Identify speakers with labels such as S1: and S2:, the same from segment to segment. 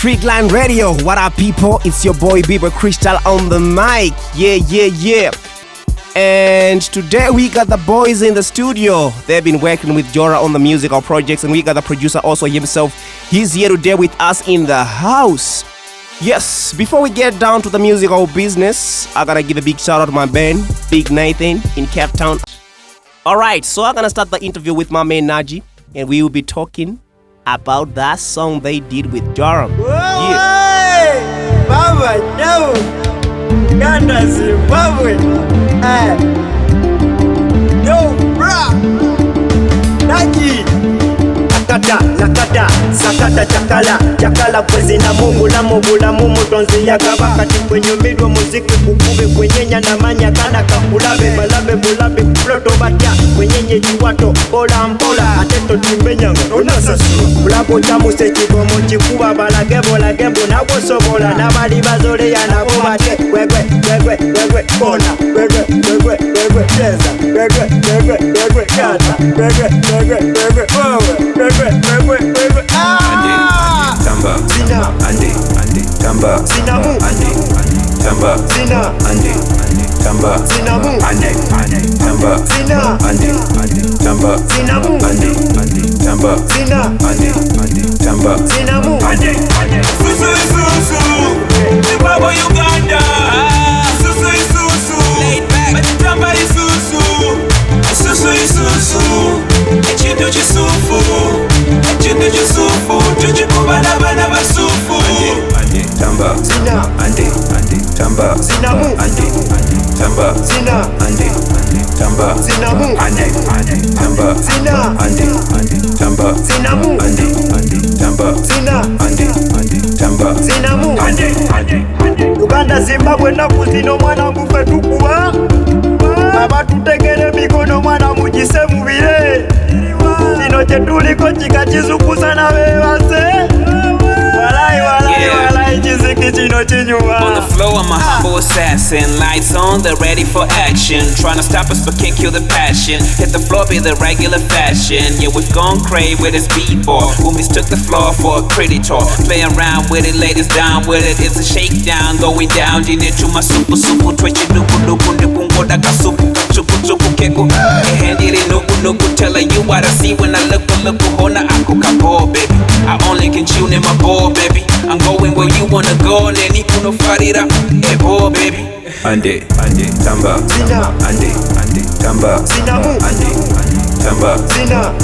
S1: Streetlight Radio. What up, people? It's your boy BBoy Crystal on the mic. Yeah. And today we got the boys in the studio. They've been working with Jora on the musical projects, and we got the producer also himself. He's here today with us in the house. Yes, before we get down to the musical business, I gotta give a big shout out to my man, Big Nathan in Cape Town. Alright, so I'm gonna start the interview with my man Najee, and we will be talking about that song they did with Jora.
S2: Yeah. Baba, no. Uganda, Zimbabwe. No, bra. Najee. Nakata, sakata chakala kwezi na mubula mutonzi ya kabakati kwenye midwa muziki kukube kwenye na manya kana kakulabe bulabe ploto batya kwenye jiwato pola mpola ateto timbenyanga onasasu bulabo chamuse kibomo chikuba balagebo nabo sobola nabali bazole ya nabo bate gwegwe kona gwegwe cheza gwegwe kata gwegwe power
S3: Tamba, ande, tamba, ande, tamba, ande, tamba, ande, tamba, ande, tamba, tamba, ande. Susu, Zimbabwe, Uganda. Susu, laid back, tamba isusu. Echindo chisufu, tuchikuba bana basufu. Tamba, ande, tamba, ande, tamba, ande, tamba, ande, tamba, ande, tamba, tamba.
S2: Uganda, Zimbabwe na kuzino mwana mufe tukuwa. Baba tutegere mikono mwana mujise mubire. Kino chetuliko chikachizukuza na wewase. Walai chiziki chino chinyuma.
S4: On the floor, I'm a humble assassin. Lights on, they're ready for action. Trying to stop us but can't kill the passion. Hit the floor, be the regular fashion. Yeah, we've gone crazy with this beatboy who mistook the floor for a creditor. Play around with it, ladies down with it. It's a shakedown going down. Into my super twitchy nuku daka supu keko. Handed it nuku telling you what I see when I look hona aku kapo, baby. I only can tune in my ball, baby. I'm going where you wanna go, neni kuno farira, ebo, baby.
S3: Ande, tamba, ande, tamba, ande, tamba, ande, tamba,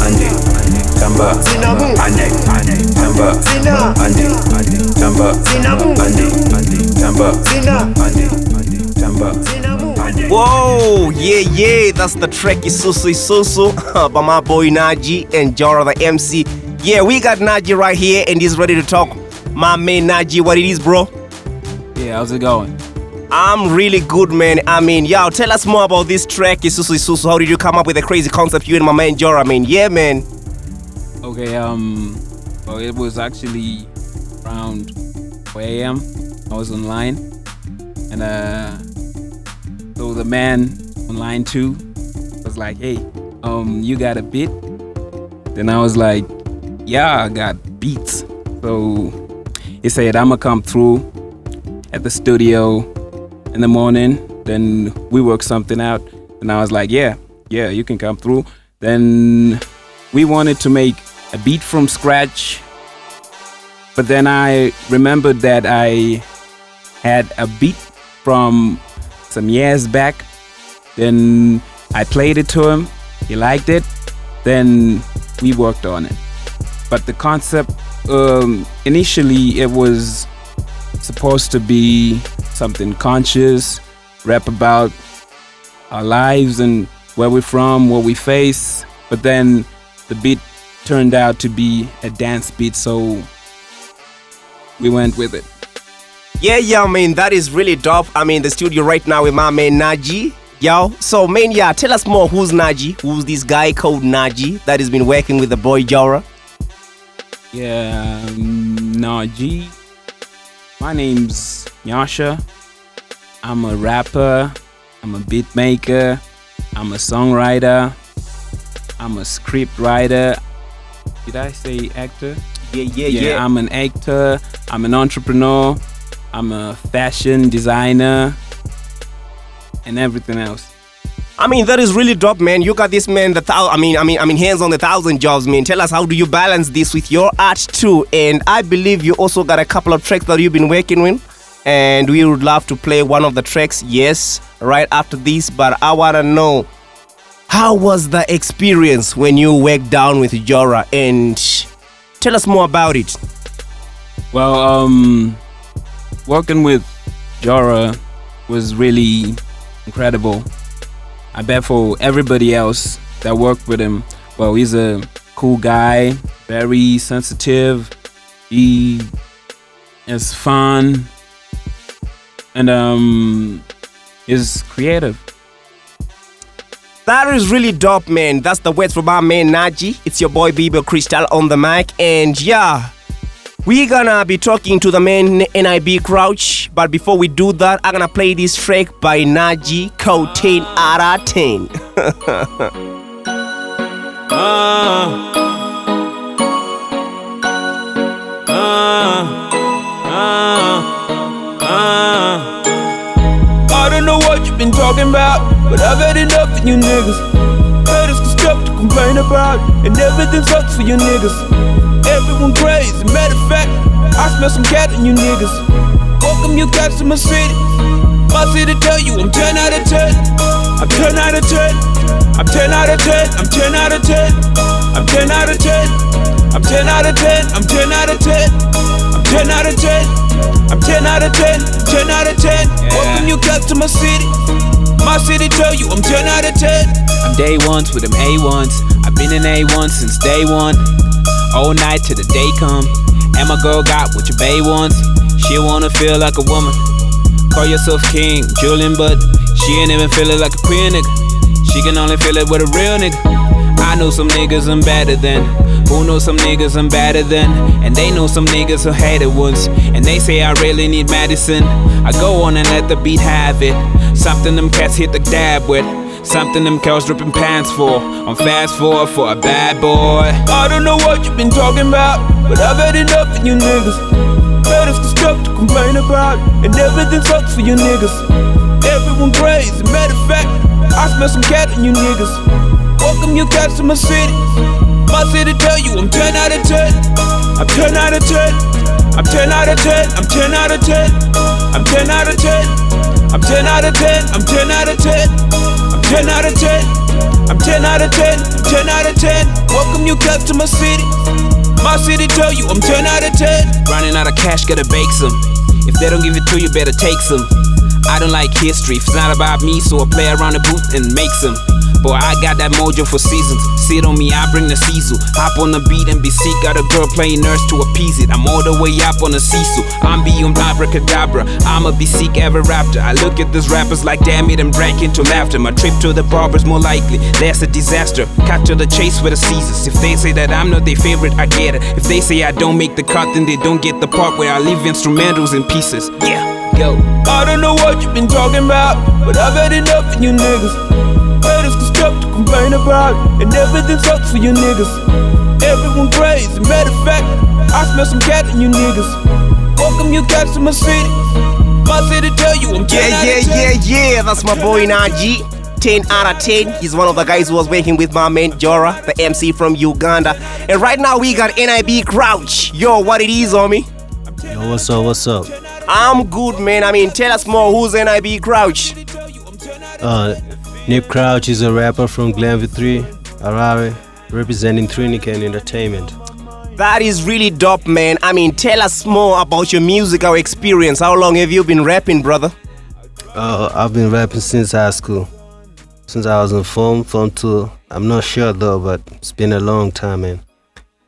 S3: ande, tamba, ande, tamba, tamba.
S1: Whoa, yeah, that's the track Isusu by my boy Najee and Jora the MC. Yeah, we got Najee right here and he's ready to talk. My man Najee, what it is, bro?
S5: Yeah, how's it going?
S1: I'm really good, man. I mean, yo, tell us more about this track Isusu. How did you come up with a crazy concept, you and my man Jora? I mean, yeah, man.
S5: Okay, well, it was actually around 4 a.m. I was online, and so the man on line 2 was like, hey, you got a beat? Then I was like, yeah, I got beats. So he said, I'ma come through at the studio in the morning, then we work something out. And I was like, yeah, you can come through. Then we wanted to make a beat from scratch, but then I remembered that I had a beat from some years back. Then I played it to him, he liked it, then we worked on it. But the concept, initially it was supposed to be something conscious, rap about our lives and where we're from, what we face. But then the beat turned out to be a dance beat, so we went with it.
S1: Yeah, I mean, that is really dope. I'm in the studio right now with my man Najee. Yo, so man, yeah, tell us more. Who's Najee? Who's this guy called Najee that has been working with the boy Jora?
S5: Yeah, Najee. My name's Nyasha. I'm a rapper. I'm a beat maker. I'm a songwriter. I'm a script writer. Did I say actor?
S1: Yeah.
S5: I'm an actor. I'm an entrepreneur. I'm a fashion designer, and everything else.
S1: I mean, that is really dope, man. You got this, man. Hands on the 1,000 jobs, man. Tell us, how do you balance this with your art too? And I believe you also got a couple of tracks that you've been working with, and we would love to play one of the tracks, yes, right after this. But I wanna know, how was the experience when you worked down with Jora? And tell us more about it.
S5: Well, working with Jora was really incredible. I bet for everybody else that worked with him, well, he's a cool guy, very sensitive. He is fun, and is creative.
S1: That is really dope, man. That's the words from our man Najee. It's your boy BBoy Crystal on the mic, and yeah, we're gonna be talking to the man Nib Grouch. But before we do that, I'm gonna play this track by Najicote 10 out of 10.
S6: I don't know what you've been talking about, but I've had enough of you niggas. Haters got stuff to complain about, and everything sucks for you niggas. Everyone crazy, matter of fact, I smell some cat in you niggas. Welcome you cats to my city. My city tell you I'm 10 out of 10. I'm 10 out of 10. I'm 10 out of 10. I'm 10 out of 10. I'm 10 out of 10. I'm 10 out of 10. I'm 10 out of 10. I'm 10 out of 10. I'm 10 out of 10. 10 out of 10. Welcome you cats to my city. My city tell you I'm 10 out of 10.
S4: I'm day ones with them A1s. I've been in A1 since day one. All night till the day come. And my girl got what your bae wants. She wanna feel like a woman. Call yourself king, Julian, but she ain't even feeling like a queer nigga. She can only feel it with a real nigga. I know some niggas I'm better than. Who knows some niggas I'm better than? And they know some niggas who hate it once. And they say I really need medicine. I go on and let the beat have it. Something them cats hit the dab with. Something them girls dripping pants for. I'm fast forward for a bad boy.
S6: I don't know what you've been talking about, but I've had enough of you niggas. Haters got stuff to complain about, and everything sucks for you niggas. Everyone crazy, matter of fact, I smell some cat in you niggas. Welcome you cats to my city. My city tell you I'm 10 out of 10. I'm 10 out of 10. I'm 10 out of 10. I'm 10 out of 10. I'm 10 out of 10. I'm 10 out of 10. I'm 10 out of 10. I'm 10 out of 10. I'm 10 out of 10. 10 out of 10. Welcome you cats to my city. My city tell you I'm 10 out of 10.
S4: Running out of cash, gotta bake some. If they don't give it to you, better take some. I don't like history, if it's not about me, so I play around the booth and make some. Boy, I got that mojo for seasons. Sit on me, I bring the Cecil. Hop on the beat and be sick. Got a girl playing nurse to appease it. I'm all the way up on the Cecil. I'm beyond abracadabra. I'ma be sick ever after. I look at these rappers like damn it and break into laughter. My trip to the barber's more likely. That's a disaster. Cut to the chase with the Caesars. If they say that I'm not their favorite, I get it. If they say I don't make the cut, then they don't get the part where I leave instrumentals in pieces. Yeah, go.
S6: I don't know what you've been talking about, but I've had enough of you niggas. Haters got stuff to complain about, and everything sucks for you niggas. Everyone crazy, matter of fact, I smell some cat in you niggas. Welcome you cats to my city. My city tell you I'm 10 out of 10.
S1: Yeah, that's my boy Najee. 10 out of 10. He's one of the guys who was working with my man Jora, the MC from Uganda. And right now we got Nib Grouch. Yo, what it is, homie?
S7: Yo, what's up, what's up?
S1: I'm good, man. I mean, tell us more. Who's Nib Grouch?
S7: Nib Grouch is a rapper from Glenville 3, Harare, representing Trinity and Entertainment.
S1: That is really dope, man. I mean, tell us more about your musical experience. How long have you been rapping, brother?
S7: I've been rapping since high school. Since I was in Form 2. I'm not sure though, but it's been a long time, man.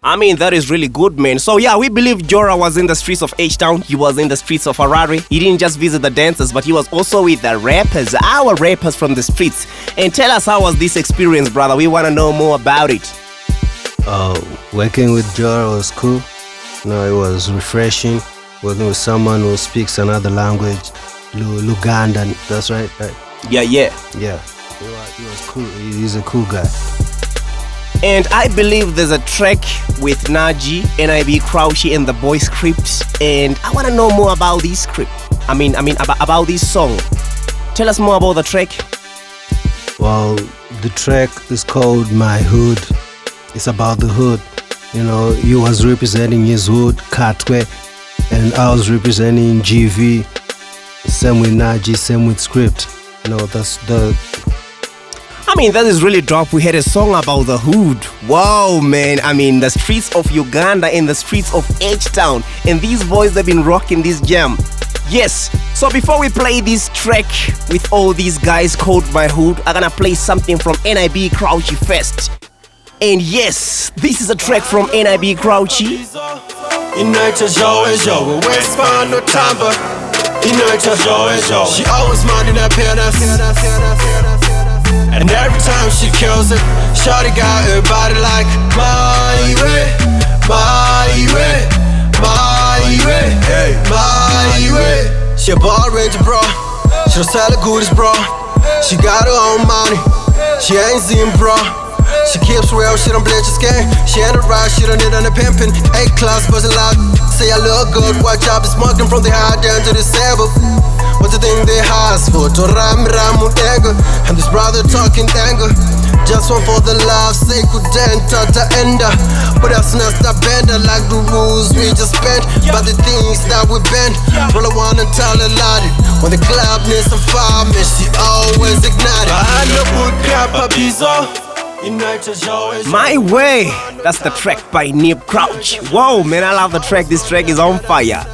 S1: I mean, that is really good, man. So yeah, we believe Jora was in the streets of H-Town. He was in the streets of Harare. He didn't just visit the dancers, but he was also with the rappers, our rappers from the streets. And tell us, how was this experience, brother? We want to know more about it.
S7: Working with Jora was cool. It was refreshing. Working with someone who speaks another language, Ugandan. That's right?
S1: Yeah.
S7: Yeah. He was cool. He's a cool guy.
S1: And I believe there's a track with Najee, Nib Grouch, and the boy script. And I want to know more about this script. About this song. Tell us more about the track.
S7: Well, the track is called My Hood. It's about the hood. You know, he was representing his hood, Katwe, and I was representing GV. Same with Najee, same with script. You know, that's the...
S1: That is really dope. We had a song about the hood. Wow, man. The streets of Uganda and the streets of H-Town. And these boys have been rocking this jam. Yes. So before we play this track with all these guys called My Hood, I'm gonna play something from Nib Grouch first. And yes, this is a track from Nib Grouch.
S8: Inaita Joe, West Farm no Tamba. Inaita Joe, she always minding her penis. And every time she kills it, shawty got her body like my way, my way, my way, hey, my way. She a ball ranger, bro. She don't sell the goodies, bro. She got her own money. She ain't seen, bro. She keeps real, she don't bleach her skin. She ain't a ride, she don't need any pimpin'. A-class, buzzing loud. Say I look good, watch out, be smoking from the high down to the sable. What the thing they has for? To ram mutego. And this brother talking tango. Just one for the love, say good then tata enda. But that's not the bender like the rules we just bent. But the things that we bend. All I wanna tell a lot it. When the club needs some fire, man, she always ignited. I know good papa bizo.
S1: My Way. That's the track by Nib Grouch. Whoa, man, I love the track. This track is on fire.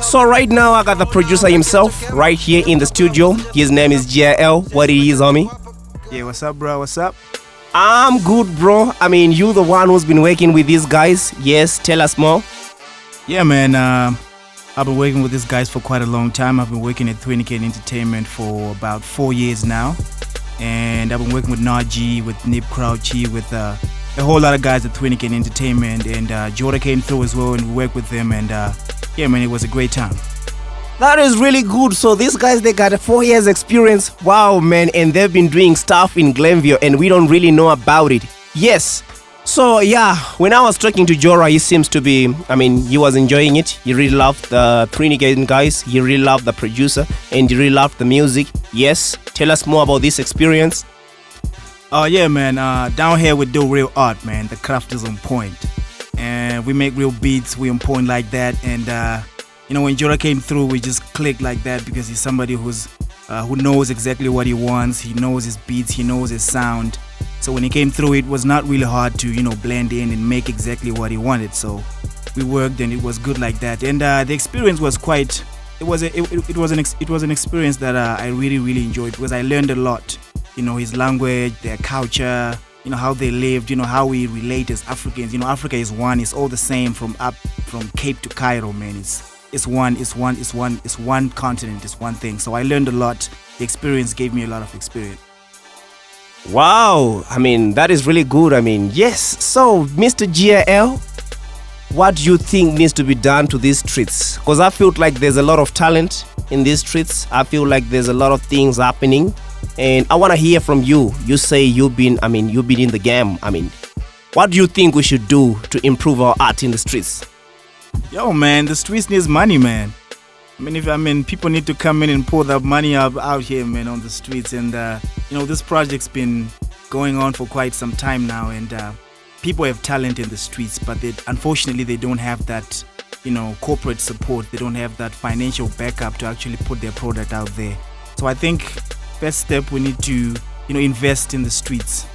S1: So right now I got the producer himself right here in the studio. His name is GIL. What it is, homie?
S9: Yeah, what's up, bro? What's up?
S1: I'm good, bro. You the one who's been working with these guys. Yes, tell us more.
S9: Yeah, man. I've been working with these guys for quite a long time. I've been working at 20K Entertainment for about 4 years now. And I've been working with Najee, with Nib Grouch, with a whole lot of guys at 20K Entertainment. And Jora came through as well, and we worked with them. And yeah, man, it was a great time.
S1: That is really good. So these guys, they got a 4 years experience. Wow, man. And they've been doing stuff in Glenville and we don't really know about it. Yes. So yeah, when I was talking to Jora, he seems to be, he was enjoying it. He really loved the 20K guys. He really loved the producer and he really loved the music. Yes. Tell us more about this experience.
S9: Yeah, man. Down here we do real art, man. The craft is on point. And we make real beats. We on point like that. And when Jora came through, we just clicked like that because he's somebody who knows exactly what he wants. He knows his beats. He knows his sound. So when he came through, it was not really hard to blend in and make exactly what he wanted. So we worked and it was good like that. And the experience was quite. It was an experience that I really enjoyed because I learned a lot. His language, their culture, how they lived, how we relate as Africans. Africa is one. It's all the same from Cape to Cairo, man. It's one continent. It's one thing. So I learned a lot. The experience gave me a lot of experience.
S1: Wow, that is really good. Yes. So, Mr. GIL, what do you think needs to be done to these streets? Because I feel like there's a lot of talent in these streets. I feel like there's a lot of things happening. And I want to hear from you. You say you've been in the game. What do you think we should do to improve our art in the streets?
S9: Yo, man, the streets needs money, man. People need to come in and pour that money out here, man, on the streets. And, this project's been going on for quite some time now. And people have talent in the streets, but unfortunately, they don't have that, corporate support. They don't have that financial backup to actually put their product out there. So I think first step, we need to, invest in the streets,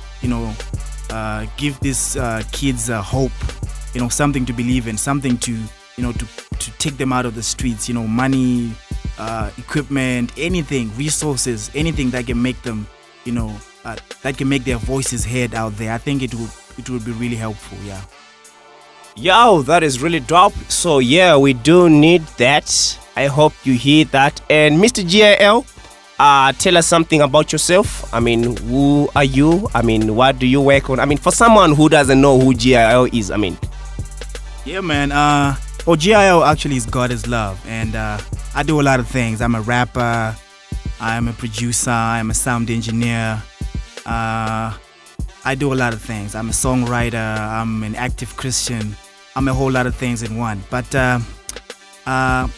S9: give these kids hope, something to believe in, something to take them out of the streets, money, equipment, anything, resources, anything that can make them, that can make their voices heard out there. I think it would be really helpful, yeah.
S1: Yo, that is really dope. So yeah, we do need that. I hope you hear that. And Mr. GIL, tell us something about yourself. Who are you? What do you work on? For someone who doesn't know who GIL is,
S9: Yeah, man. GIL actually is God is love, and I do a lot of things. I'm a rapper, I'm a producer. I'm a sound engineer. I do a lot of things. I'm a songwriter. I'm an active Christian. I'm a whole lot of things in one. But I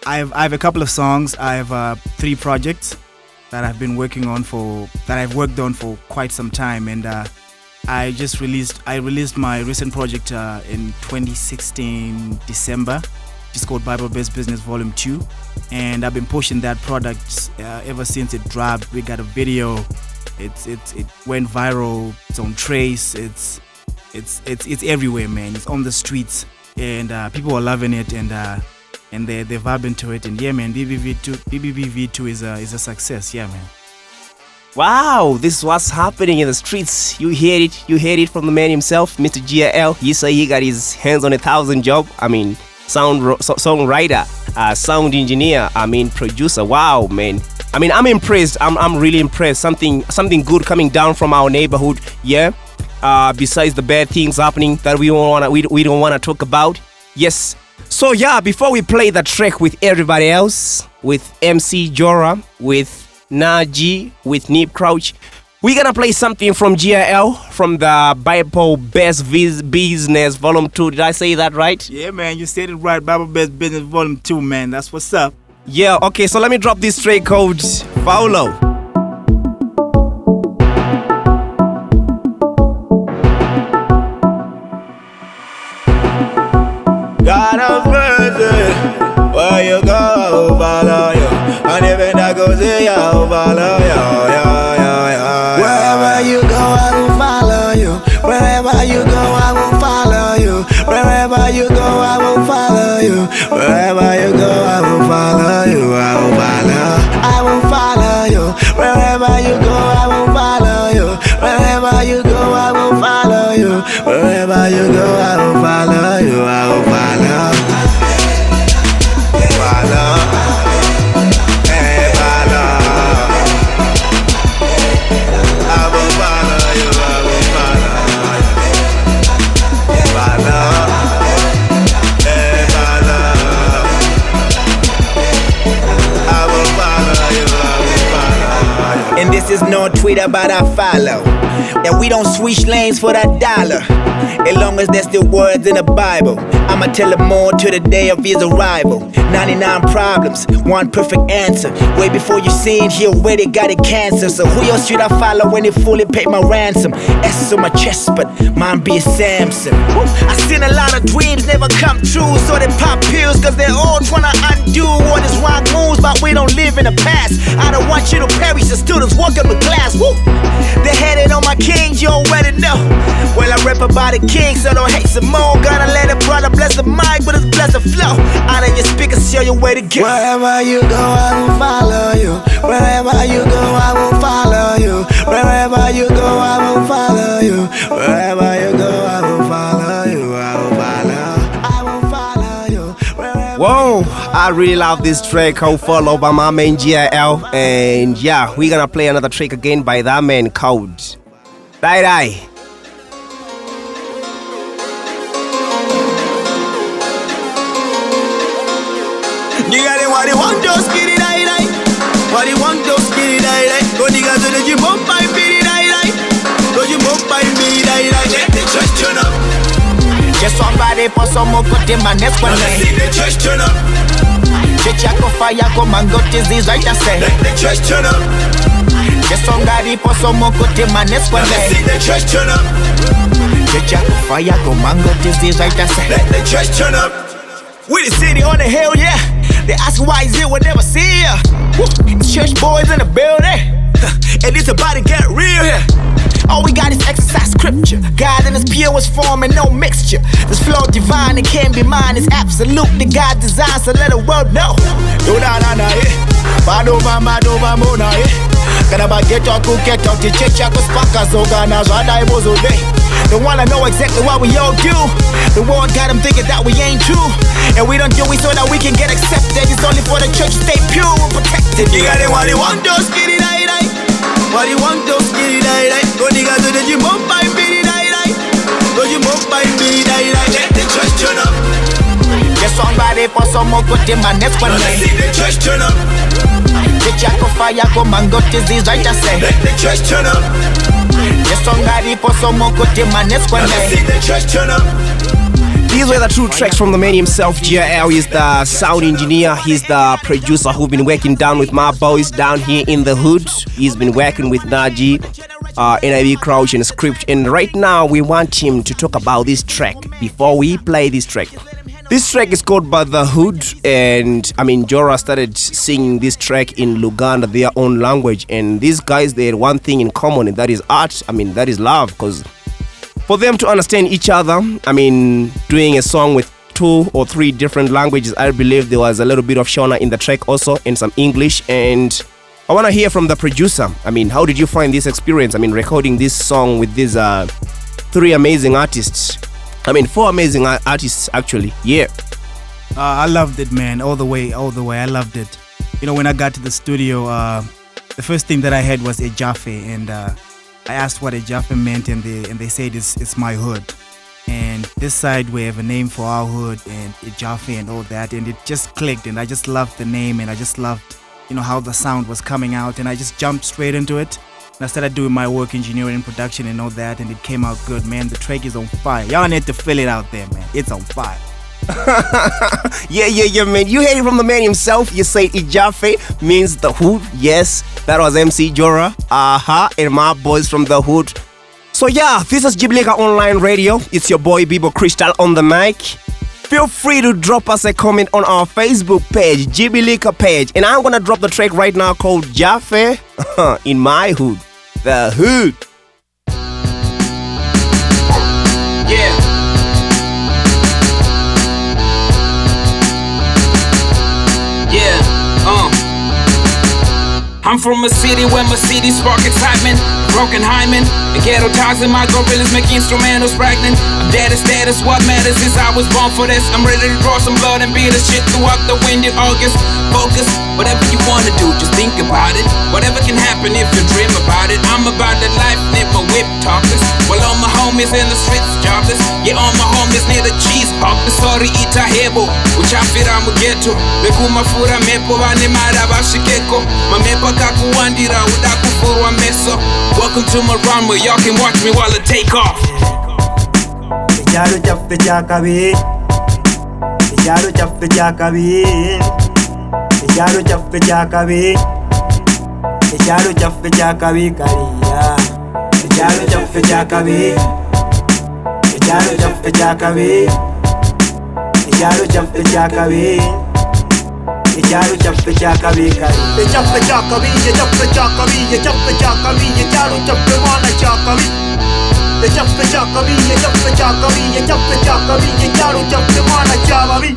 S9: have a couple of songs. I have 3 projects that I've been working on that I've worked on for quite some time, and I released my recent project in 2016 December. It's called Bible Based Business Volume 2, and I've been pushing that product ever since it dropped. We got a video. It went viral. It's on Trace. It's everywhere, man. It's on the streets, and people are loving it, and they're vibing to it. And yeah, man, BBV2 is a success. Yeah, man.
S1: Wow, this is what's happening in the streets. You hear it from the man himself, Mr. GL. He say he got his hands on 1,000 job. I mean, songwriter, sound engineer, producer. Wow, man. I'm impressed. I'm really impressed. Something good coming down from our neighborhood. Yeah. Besides the bad things happening that we don't wanna talk about. Yes. So yeah, before we play the track with everybody else, with MC Jora, with Najee, with Nib Grouch, we're gonna play something from GIL, from the Bible Best Business Volume 2. Did I say that right?
S9: Yeah, man, you said it right. Bible Best Business Volume 2, man. That's what's up.
S1: Yeah, okay, so let me drop this track called Follow.
S6: God of mercy, where you go, I'll follow you. And even I go see you, I'll follow you.
S10: Wherever you go, I will follow you. Wherever you go, I will follow you. Wherever you go, I will follow you. Wherever you go, I will follow you. I will follow you. Wherever you go, I will follow you. Wherever you go, I will follow you. Wherever you go, I will follow you. I will follow. And this is no Twitter, but I follow. And we don't switch lanes for that dollar. As long as there's still words in the Bible, I'ma tell him more to the day of his arrival. 99 problems, one perfect answer. Way before you seen, he already got a cancer. So who else should I follow when he fully paid my ransom? S on my chest, but mine be a Samson. I seen a lot of dreams never come true, so they pop pills cause they all tryna undo all these wrong moves, but we don't live in the past. I don't want you to perish, the students walking with class. Woo! They headed on my kings, you already know. Well, I rap about the king, so don't hate some more. Gotta let it brother bless the mic, but it's bless the flow. Out of your speakers, show your way to go. Wherever you go, I will follow you. Wherever you go, I will follow you. Wherever you go, I will follow you. Wherever you go, I will follow you. I will follow you.
S1: Whoa, I really love this track called Follow by my man GIL. And yeah, we're gonna play another track again by that man called Die.
S10: Nigga, what they want, just get it, die. What they want, just get it, die. Go nigga to the gym, up by me, die. Go you up by me, die. Let the church turn up. Just somebody pour some more cut in my next one. Let the church turn up. Church go fire, go mango disease, right? I say. Let the church turn up. Just somebody pour some more cut in my next one. Let the church turn up. Church go fire, go mango disease, right? I say. Let the church turn up. We the city on the hill, yeah. They ask why is it, we'll never see ya. It's church boys in the building. And it's about to get real here. All we got is exercise scripture. God in his purest form and no mixture. This flow divine, it can't be mine. It's absolutely God designed, so let the world know. Do na eh. Badova mona eh. Kana bageto kuketo tichecha kuspaka zogana zada ibozo day. They wanna know exactly what we all do. The world got them thinking that we ain't true. And we don't do it so that we can get accepted. It's only for the church to stay pure and protected. You got it, what you want, those kitty die. What you want, those kitty die. Go nigga to the gym, up by me, die. Go you up by me, die. Let the church turn up. Get somebody for some more good in my next one. Let's see the church turn up. The jack of fire go mango disease, right? I say.
S8: Let the church turn up.
S10: Yes, on Gary for some more good man. Let's
S8: see the church turn up.
S1: These were the true tracks from the man himself, GL. He's the sound engineer, he's the producer who's been working down with my boys down here in the hood. He's been working with Najee, Nib Grouch and Script. And right now we want him to talk about this track before we play this track. This track is called By the Hood, and Jora started singing this track in Uganda, their own language. And these guys, they had one thing in common, and that is art. That is love, because for them to understand each other, doing a song with 2 or 3 different languages, I believe there was a little bit of Shona in the track also, and some English. And I want to hear from the producer. How did you find this experience? Recording this song with these 3 amazing artists. 4 amazing artists, actually. Yeah.
S9: I loved it, man. All the way. I loved it. When I got to the studio, the first thing that I had was a Jaffe, and I asked what a Jaffe meant, and they said it's my hood. And this side we have a name for our hood, and a Jaffe and all that, and it just clicked, and I just loved the name, and I just loved, how the sound was coming out, and I just jumped straight into it. And I started doing my work, engineering, production, and all that, and it came out good, man. The track is on fire. Y'all need to feel it out there, man. It's on fire.
S1: yeah, man. You heard it from the man himself. You say Ijafe means the hood. Yes, that was MC Jora. And my boys from the hood. So yeah, this is Jibilika Online Radio. It's your boy BBoy Crystal on the mic. Feel free to drop us a comment on our Facebook page, Jibilika page. And I'm gonna drop the track right now called Jaffe in my hood. The hood.
S4: Yeah. I'm from a city where my city spark excitement. Broken hymen, the ghetto toxin, my gorillas make instrumentals pregnant. I'm dead as what matters is I was born for this. I'm ready to draw some blood and beat the shit throughout the wind in August. Focus, whatever you wanna do, just think about it. Whatever can happen if you dream about it. I'm about the life, need my whip topless. While all my homies in the streets jobless. Yeah, all my homies need a cheese popless. Sorry, ita hebo, uchafira mugeto. Bekuma fura mepo, vane mara bashikeko. Mamepo kakuwandira, udakufurwa meso. Welcome to my runway, y'all can watch me while I take off.
S2: Ejalo chaffe chakabi. Ejalo chaffe chakabi. Ejalo chaffe chakabi. Ejalo chaffe chakabi kariya. Ejalo chaffe chakabi. Ejalo chaffe chakabi. Ejalo chaffe chakabi. Ejalo chaffe chakabi kariya. Ejaffe chakabi, ejaffe chakabi, ejaffe chakabi, ejalo chaffe wana chakabi. Ejaffe chakabi, ejaffe chakabi, ejaffe chakabi, ejalo chaffe wana chakabi.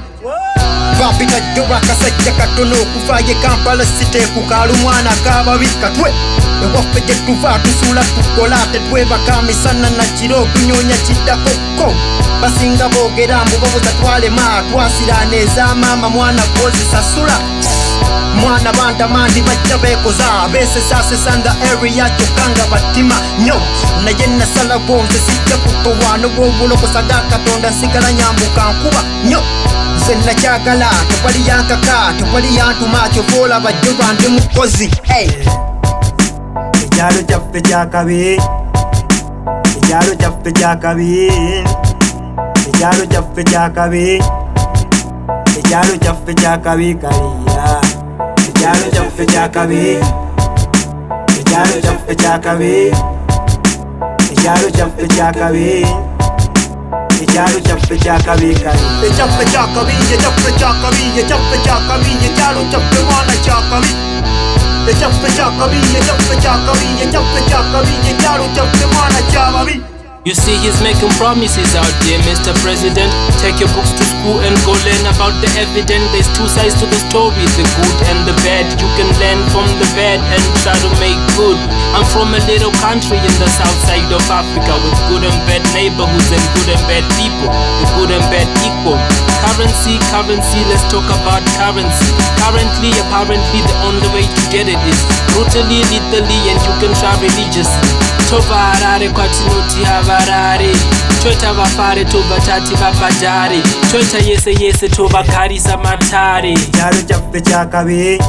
S10: Vapita Jora kasajja katono kufaye Kampala city kukalu mwana kababi katwe. Ewaffe gye tuva tusula tukola tetweba kamisana na kiro kunyonya kiddakoko. Basinga boogera mbubobuza twalema twasira neza mama mwana kozi sasula. Mwana banda mandi bajja bekoza besesasesanga area chokanga batima nyo naye nasala bonze sijja kutowana bwobuloko sadaka tonda nsigala nyambuka nkuba nyo nze nakyagala tewali yankaka tewali yantuma kyovola bajjo bandi mukozi
S2: Ejalo chaffe chakabi. Ejalo chaffe chakabi. Ejalo chaffe chakabi. Ejalo chaffe chakabi kariya. Ejalo chaffe chakabi. Ejalo chaffe chakabi. Ejalo chaffe chakabi. Ejalo chaffe chakabi kariya. Ejaffe chakabi, ejaffe chakabi, ejaffe chakabi, ejalo chaffe wana chakabi. Ejaffe chakabi, ejaffe chakabi, ejaffe chakabi, ejalo chaffe wana chakabi.
S11: You see he's making promises out there, Mr. President. Take your books to school and go learn about the evidence. There's 2 sides to the story, the good and the bad. You can learn from the bad and try to make good. I'm from a little country in the south side of Africa with good and bad neighborhoods and good and bad people. The good and bad equal. Currency, let's talk about currency. Currently, apparently, the only way to get it is brutally, lethally, and you can try religiously. Tova Harare kwatinoti Harare. Toita vafare tova tati vabhadhare. Toita yese tova garisa matare.
S2: Ejalo chaffe chakabi.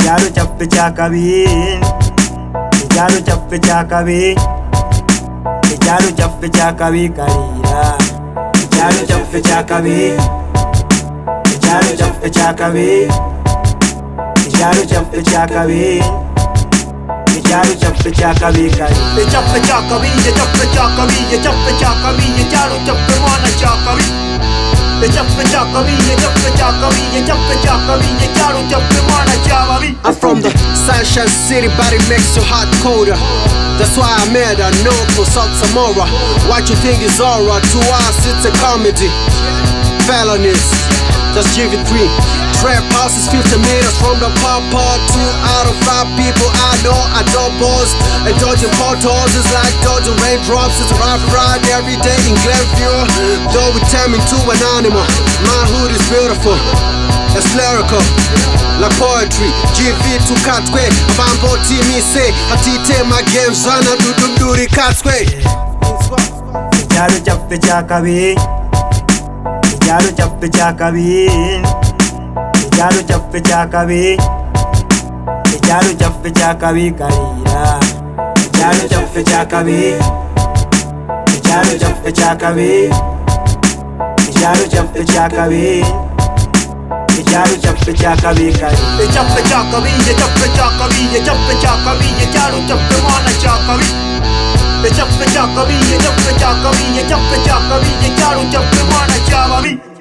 S2: Ekyalo kyaffe kyakabi, ekyalo kyaffe kyakabi, ekyalo kyaffe kyakabi kalira. Ekyalo kyaffe kyakabi, ekyalo kyaffe kyakabi, ekyalo kyaffe kyakabi, ekyalo kyaffe kyakabi kalira. Ekyaffe kyakabi, ekyaffe kyakabi, ekyaffe kyakabi, ekyalo kyaffe mwana kyakabi. Ekyaffe kyakabi, ekyaffe kyakabi, ekyaffe kyakabi, ekyalo kyaffe mwana kyababi.
S12: I'm from the Sunshine City, but it makes your heart colder. That's why I made a note for South Samora. What you think is aura, to us it's a comedy. Felonies, just give it 3. Trap house is 50 meters from the pop part. 2 out of 5 people I know are doubles. And dodging potholes is like dodging raindrops. It's rough ride every day in Glenview. Though we turn into an animal, my hood is beautiful. It's lyrical, like poetry. GV to Katwe, Bambo Timi say, Atite my games, Zana Duduri Katwe.
S2: Ekyalo kyaffe kyakabi, ekyalo kyaffe kyakabi, ekyalo kyaffe kyakabi, ekyalo kyaffe kyakabi kalira. Ekyalo kyaffe kyakabi, ekyalo kyaffe kyakabi, ekyalo kyaffe kyakabi, ekyalo kyaffe kyakabi kalira. Ekyaffe kyakabi, ekyaffe kyakabi, ekyaffe kyakabi, ekyalo kyaffe mwana kyakabi. Ekyaffe kyakabi, ekyaffe kyakabi, ekyaffe kyakabi, ekyalo kyaffe mwana kyababi.